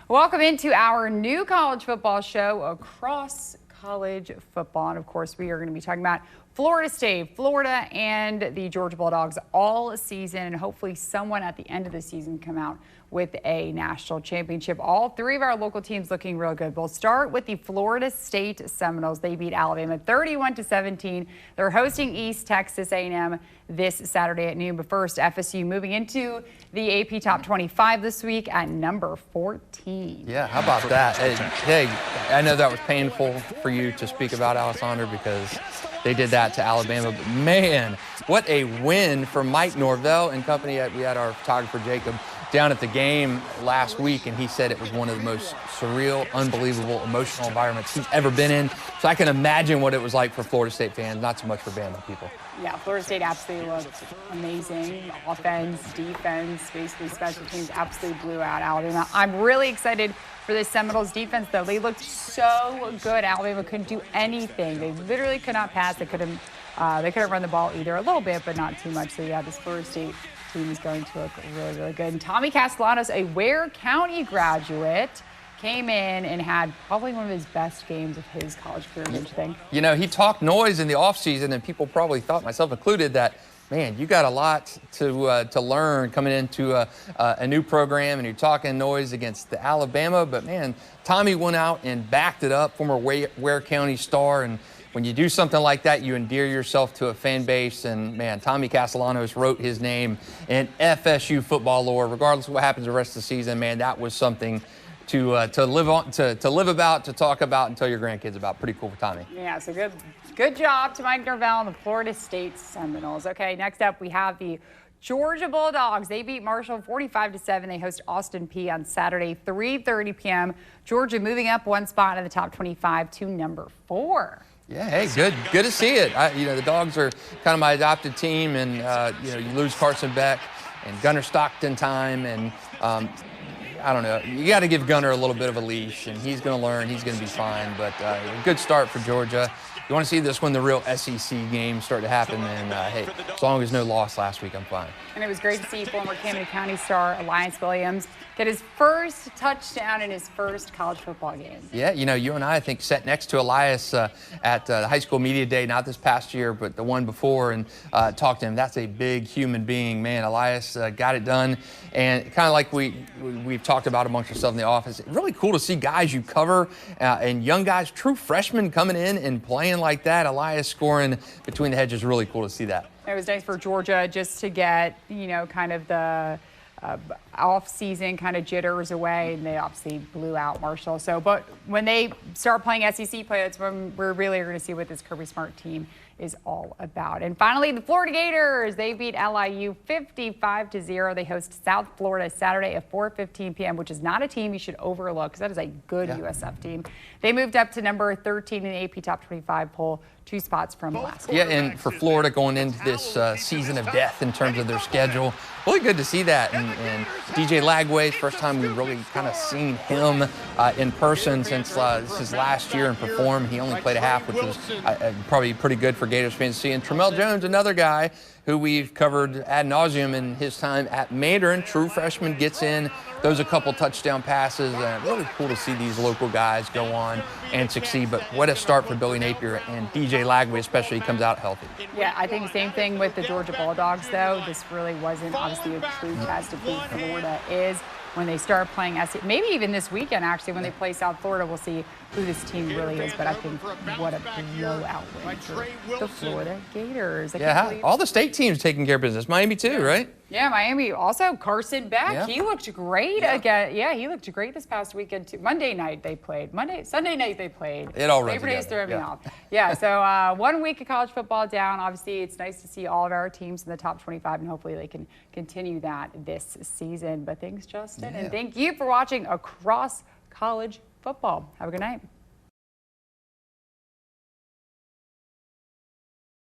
Welcome into our new college football show, Across College Football. And of course, we are going to be talking about Florida State, Florida, and the Georgia Bulldogs all season. And hopefully someone at the end of the season come out with a national championship. All three of our local teams looking real good. We'll start with the Florida State Seminoles. They beat Alabama 31-17. They're hosting East Texas A&M this Saturday at noon. But first, FSU moving into the AP Top 25 this week at number 14. Yeah, how about that? Hey, I know that was painful for you to speak about, Alessandra, because they did that to Alabama. But man, what a win for Mike Norvell and company. We had our photographer, Jacob, down at the game last week, and he said it was one of the most surreal, unbelievable, emotional environments he's ever been in. So I can imagine what it was like for Florida State fans, not so much for Bama people. Yeah, Florida State absolutely looked amazing. Offense, defense, basically special teams absolutely blew out Alabama. I'm really excited for the Seminoles defense, though. They looked so good. Alabama couldn't do anything. They literally could not pass. They couldn't run the ball either, a little bit, but not too much. So yeah, this Florida State team is going to look really, really good. And Tommy Castellanos, a Ware County graduate, came in and had probably one of his best games of his college career, don't you think? You know, he talked noise in the offseason, and people probably thought, myself included, that, man, you got a lot to learn coming into a new program, and you're talking noise against the Alabama. But, man, Tommy went out and backed it up, former Ware County star. And when you do something like that, you endear yourself to a fan base. And, man, Tommy Castellanos wrote his name in FSU football lore. Regardless of what happens the rest of the season, man, that was something to live on, to live about, to talk about, and tell your grandkids about. Pretty cool for Tommy. Yeah, so good job to Mike Norvell and the Florida State Seminoles. Okay, next up we have the Georgia Bulldogs. They beat Marshall 45-7. They host Austin Peay on Saturday, 3:30 p.m. Georgia moving up one spot in the top 25 to number 4. Yeah, hey, good to see it. The Dogs are kind of my adopted team, and you lose Carson Beck and Gunnar Stockton time, and I don't know. You got to give Gunnar a little bit of a leash, and he's going to learn. He's going to be fine. But a good start for Georgia. You want to see this when the real SEC games start to happen, and hey, as long as no loss last week, I'm fine. And it was great to see former Camden County star Elias Williams get his first touchdown in his first college football game. Yeah, you and I think, sat next to Elias at the high school media day, not this past year, but the one before, and talked to him. That's a big human being, man. Elias got it done, and kind of like we've talked about amongst ourselves in the office. Really cool to see guys you cover and young guys, true freshmen coming in and playing like that. Elias scoring between the hedges, really cool to see that. It was nice for Georgia just to get, kind of the off-season kind of jitters away, and they obviously blew out Marshall. But when they start playing SEC play, that's when we're really going to see what this Kirby Smart team is all about. And finally, the Florida Gators, they beat LIU 55-0. They host South Florida Saturday at 4:15 p.m., which is not a team you should overlook, because that is a good USF team. They moved up to number 13 in the AP Top 25 poll, 2 spots from last year. Yeah, and for Florida going into this season of death in terms of their schedule, really good to see that. And DJ Lagway, first time we've really kind of seen him in person since last year and perform. He only played a half, which was probably pretty good for Gators fans to see. And Tramel Jones, another guy who we've covered ad nauseum in his time at Mandarin, true freshman, gets in, throws a couple touchdown passes. Really cool to see these local guys go on and succeed. But what a start for Billy Napier, and DJ Lagway especially comes out healthy. Yeah, I think same thing with the Georgia Bulldogs, though. This really wasn't obviously a true test of who Florida is. When they start playing maybe even this weekend, actually, when they play South Florida, we'll see who this team really is. But I think what a blowout win for the Florida Gators. Yeah, all the state teams taking care of business. Miami too, right? Yeah, Miami. Also, Carson Beck. Yeah. He looked great again. Yeah, he looked great this past weekend too. Sunday night they played. Sunday night they played. It all runs Labor Day's together. throwing me off. Yeah, so 1 week of college football down. Obviously, it's nice to see all of our teams in the top 25, and hopefully they can continue that this season. But thanks, Justin, and thank you for watching Across College Football. Have a good night.